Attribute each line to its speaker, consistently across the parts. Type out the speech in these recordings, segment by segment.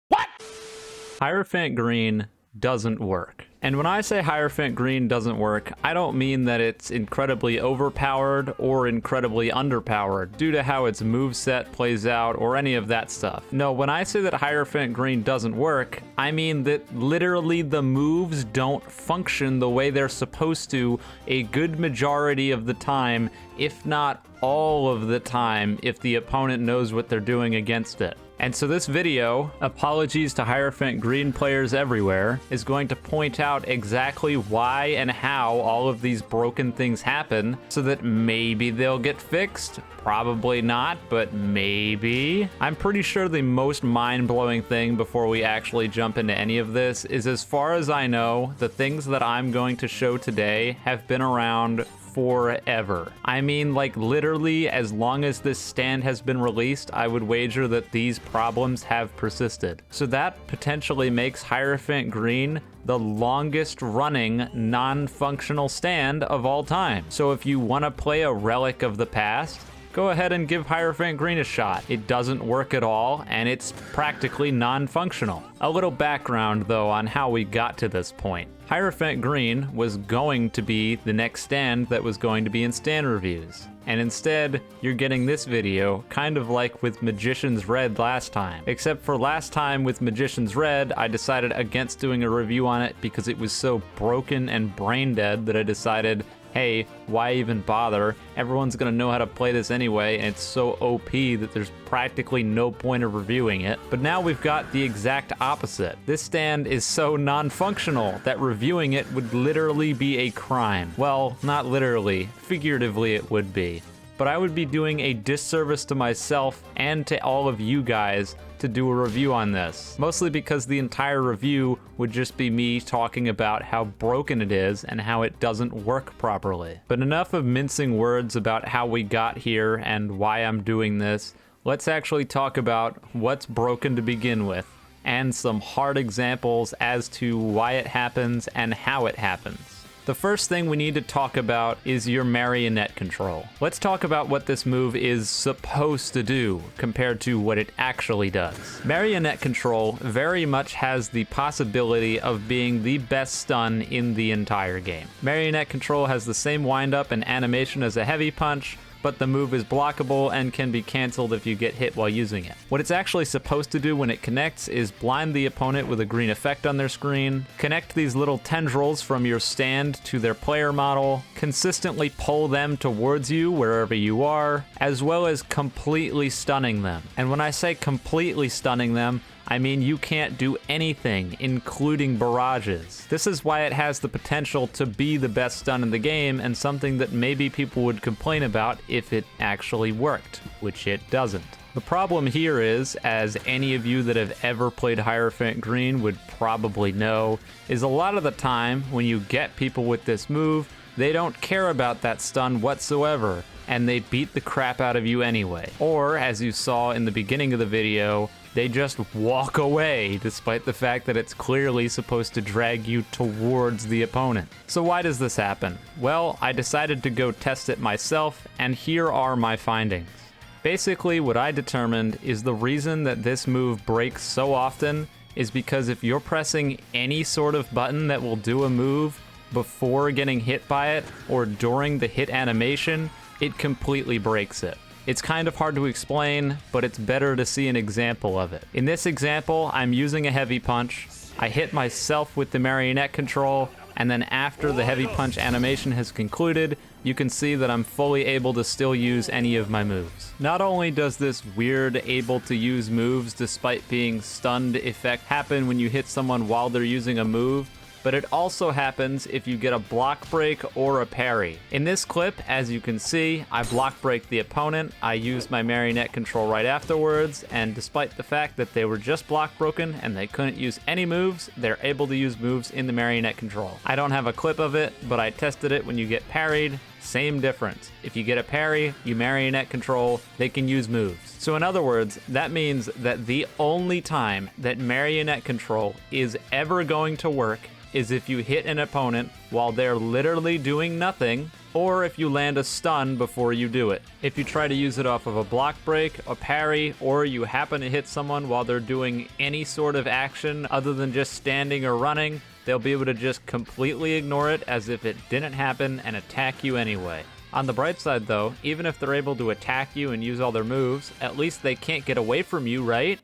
Speaker 1: What? Hierophant Green doesn't work. And when I say Hierophant Green doesn't work, I don't mean that it's incredibly overpowered or incredibly underpowered due to how its moveset plays out or any of that stuff. No, when I say that Hierophant Green doesn't work, I mean that literally the moves don't function the way they're supposed to a good majority of the time, if not all of the time, if the opponent knows what they're doing against it. And so this video, apologies to Hierophant Green players everywhere, is going to point out exactly why and how all of these broken things happen so that maybe they'll get fixed. Probably not, but maybe. I'm pretty sure the most mind-blowing thing before we actually jump into any of this is, as far as I know, the things that I'm going to show today have been around forever. I mean, like, literally as long as this stand has been released, I would wager that these problems have persisted. So that potentially makes Hierophant Green the longest running non-functional stand of all time. So if you want to play a relic of the past, go ahead and give Hierophant Green a shot. It doesn't work at all, and it's practically non-functional. A little background, though, on how we got to this point. Hierophant Green was going to be the next stand that was going to be in stand reviews. And instead, you're getting this video, kind of like with Magician's Red last time. Except for last time with Magician's Red, I decided against doing a review on it because it was so broken and brain dead that I decided, hey, why even bother? Everyone's gonna know how to play this anyway, and it's so OP that there's practically no point of reviewing it. But now we've got the exact opposite. This stand is so non-functional that reviewing it would literally be a crime. Well, not literally, figuratively it would be. But I would be doing a disservice to myself and to all of you guys to do a review on this. Mostly because the entire review would just be me talking about how broken it is and how it doesn't work properly. But enough of mincing words about how we got here and why I'm doing this. Let's actually talk about what's broken to begin with and some hard examples as to why it happens and how it happens. The first thing we need to talk about is your Marionette control. Let's talk about what this move is supposed to do compared to what it actually does. Marionette control very much has the possibility of being the best stun in the entire game. Marionette control has the same windup and animation as a heavy punch, but the move is blockable and can be canceled if you get hit while using it. What it's actually supposed to do when it connects is blind the opponent with a green effect on their screen, connect these little tendrils from your stand to their player model, consistently pull them towards you wherever you are, as well as completely stunning them. And when I say completely stunning them, I mean you can't do anything, including barrages. This is why it has the potential to be the best stun in the game and something that maybe people would complain about if it actually worked, which it doesn't. The problem here is, as any of you that have ever played Hierophant Green would probably know, is a lot of the time when you get people with this move, they don't care about that stun whatsoever, and they beat the crap out of you anyway. Or, as you saw in the beginning of the video, they just walk away despite the fact that it's clearly supposed to drag you towards the opponent. So why does this happen? Well, I decided to go test it myself, and here are my findings. Basically, what I determined is the reason that this move breaks so often is because if you're pressing any sort of button that will do a move before getting hit by it or during the hit animation, it completely breaks it. It's kind of hard to explain, but it's better to see an example of it. In this example, I'm using a heavy punch. I hit myself with the Marionette control, and then after the heavy punch animation has concluded, you can see that I'm fully able to still use any of my moves. Not only does this weird able to use moves despite being stunned effect happen when you hit someone while they're using a move, but it also happens if you get a block break or a parry. In this clip, as you can see, I block break the opponent, I used my Marionette control right afterwards, and despite the fact that they were just block broken and they couldn't use any moves, they're able to use moves in the Marionette control. I don't have a clip of it, but I tested it when you get parried. Same difference. If you get a parry, you Marionette control, they can use moves. So in other words, that means that the only time that Marionette control is ever going to work is if you hit an opponent while they're literally doing nothing, or if you land a stun before you do it. If you try to use it off of a block break, a parry, or you happen to hit someone while they're doing any sort of action other than just standing or running, they'll be able to just completely ignore it as if it didn't happen and attack you anyway. On the bright side though, even if they're able to attack you and use all their moves, at least they can't get away from you, right?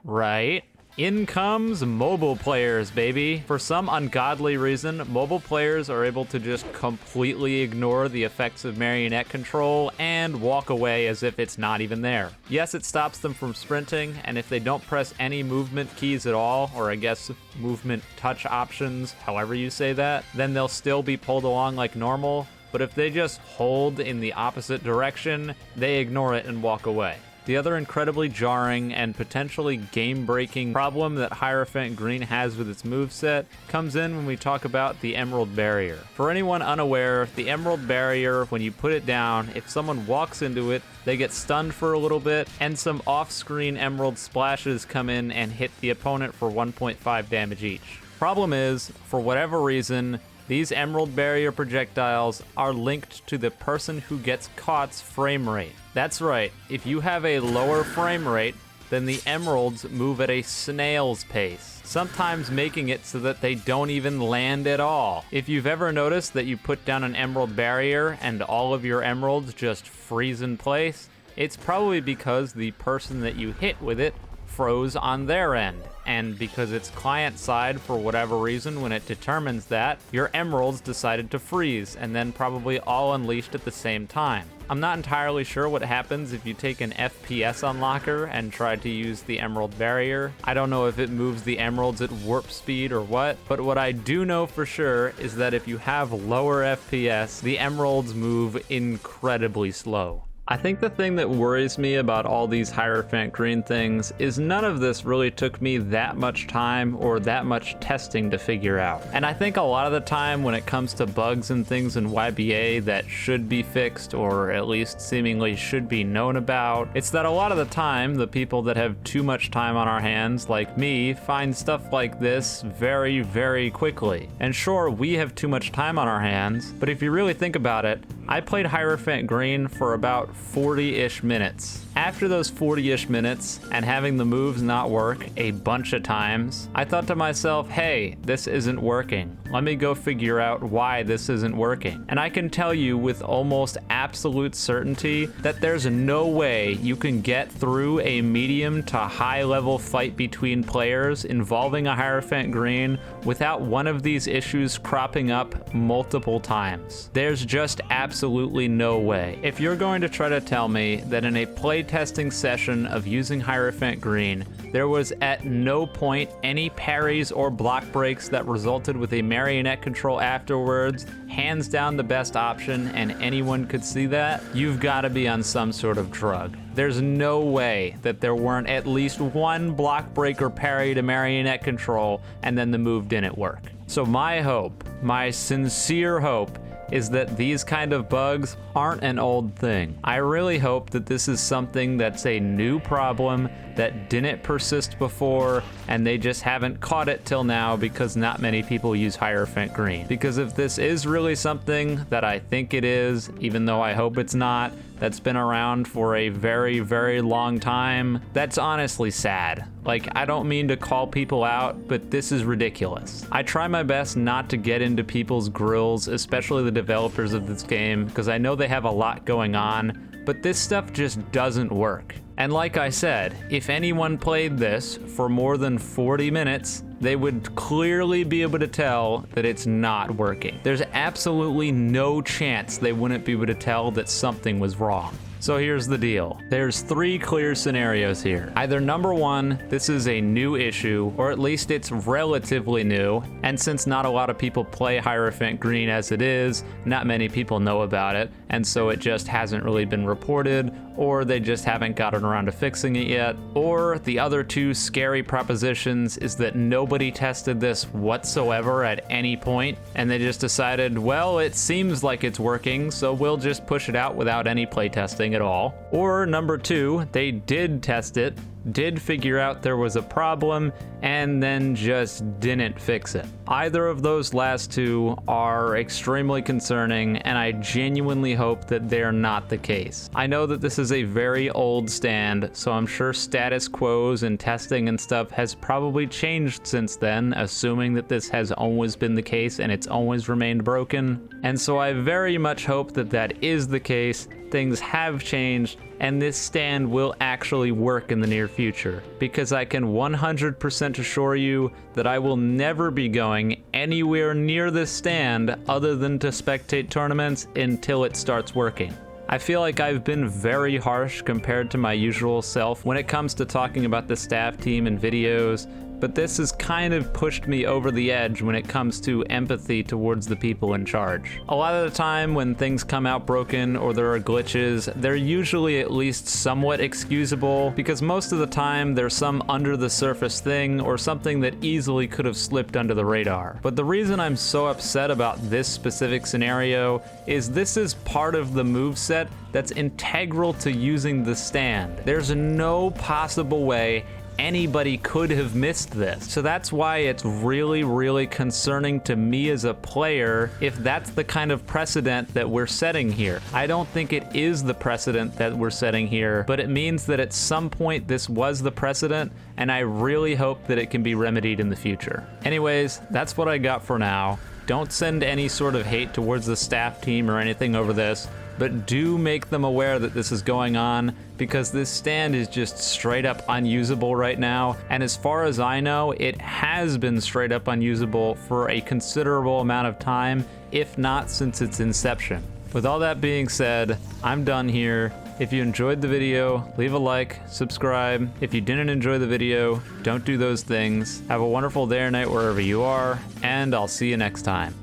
Speaker 1: Right? In comes mobile players, baby. For some ungodly reason, mobile players are able to just completely ignore the effects of Marionette control and walk away as if it's not even there. Yes, it stops them from sprinting, and if they don't press any movement keys at all, or I guess movement touch options, however you say that, then they'll still be pulled along like normal. But if they just hold in the opposite direction, they ignore it and walk away. The other incredibly jarring and potentially game-breaking problem that Hierophant Green has with its moveset comes in when we talk about the Emerald Barrier. For anyone unaware, the Emerald Barrier, when you put it down, if someone walks into it, they get stunned for a little bit, and some off-screen emerald splashes come in and hit the opponent for 1.5 damage each. Problem is, for whatever reason, these Emerald Barrier projectiles are linked to the person who gets caught's frame rate. That's right, if you have a lower frame rate, then the emeralds move at a snail's pace, sometimes making it so that they don't even land at all. If you've ever noticed that you put down an Emerald Barrier and all of your emeralds just freeze in place, it's probably because the person that you hit with it froze on their end, and because it's client side for whatever reason, when it determines that, your emeralds decided to freeze and then probably all unleashed at the same time. I'm not entirely sure what happens if you take an FPS unlocker and try to use the Emerald Barrier. I don't know if it moves the emeralds at warp speed or what, but what I do know for sure is that if you have lower FPS, the emeralds move incredibly slow. I think the thing that worries me about all these Hierophant Green things is none of this really took me that much time or that much testing to figure out. And I think a lot of the time when it comes to bugs and things in YBA that should be fixed, or at least seemingly should be known about, it's that a lot of the time the people that have too much time on our hands, like me, find stuff like this very, very quickly. And sure, we have too much time on our hands, but if you really think about it, I played Hierophant Green for about 40-ish minutes. After those 40-ish minutes, and having the moves not work a bunch of times, I thought to myself, hey, this isn't working. Let me go figure out why this isn't working. And I can tell you with almost absolute certainty that there's no way you can get through a medium to high level fight between players involving a Hierophant Green without one of these issues cropping up multiple times. There's just absolutely no way. If you're going to try to tell me that in a playtesting session of using Hierophant Green, there was at no point any parries or block breaks that resulted with a Marionette control afterwards, hands down the best option, and anyone could see that, you've got to be on some sort of drug. There's no way that there weren't at least one block break or parry to Marionette control and then the move didn't work. So my hope, my sincere hope, is that these kind of bugs aren't an old thing. I really hope that this is something that's a new problem that didn't persist before and they just haven't caught it till now because not many people use Hierophant Green. Because if this is really something that I think it is, even though I hope it's not, that's been around for a very, very long time, that's honestly sad. Like, I don't mean to call people out, but this is ridiculous. I try my best not to get into people's grills, especially the developers of this game, because I know they have a lot going on, but this stuff just doesn't work. And like I said, if anyone played this for more than 40 minutes, they would clearly be able to tell that it's not working. There's absolutely no chance they wouldn't be able to tell that something was wrong. So here's the deal. There's three clear scenarios here. Either number one, this is a new issue, or at least it's relatively new, and since not a lot of people play Hierophant Green as it is, not many people know about it, and so it just hasn't really been reported, or they just haven't gotten around to fixing it yet. Or the other two scary propositions is that nobody tested this whatsoever at any point, and they just decided, well, it seems like it's working, so we'll just push it out without any playtesting at all. Or number two, they did test it, did figure out there was a problem, and then just didn't fix it. Either of those last two are extremely concerning, and I genuinely hope that they're not the case. I know that this is a very old stand, so I'm sure status quos and testing and stuff has probably changed since then, assuming that this has always been the case and it's always remained broken. And so I very much hope that that is the case, things have changed, and this stand will actually work in the near future, because I can 100% assure you that I will never be going anywhere near this stand other than to spectate tournaments until it starts working. I feel like I've been very harsh compared to my usual self when it comes to talking about the staff team in videos, but this has kind of pushed me over the edge when it comes to empathy towards the people in charge. A lot of the time when things come out broken or there are glitches, they're usually at least somewhat excusable, because most of the time there's some under the surface thing or something that easily could have slipped under the radar. But the reason I'm so upset about this specific scenario is this is part of the moveset that's integral to using the stand. There's no possible way anybody could have missed this. So that's why it's really, really concerning to me as a player if that's the kind of precedent that we're setting here. I don't think it is the precedent that we're setting here, but it means that at some point this was the precedent, and I really hope that it can be remedied in the future. Anyways, that's what I got for now. Don't send any sort of hate towards the staff team or anything over this, but do make them aware that this is going on, because this stand is just straight up unusable right now, and as far as I know, it has been straight up unusable for a considerable amount of time, if not since its inception. With all that being said, I'm done here. If you enjoyed the video, leave a like, subscribe. If you didn't enjoy the video, don't do those things. Have a wonderful day or night wherever you are, and I'll see you next time.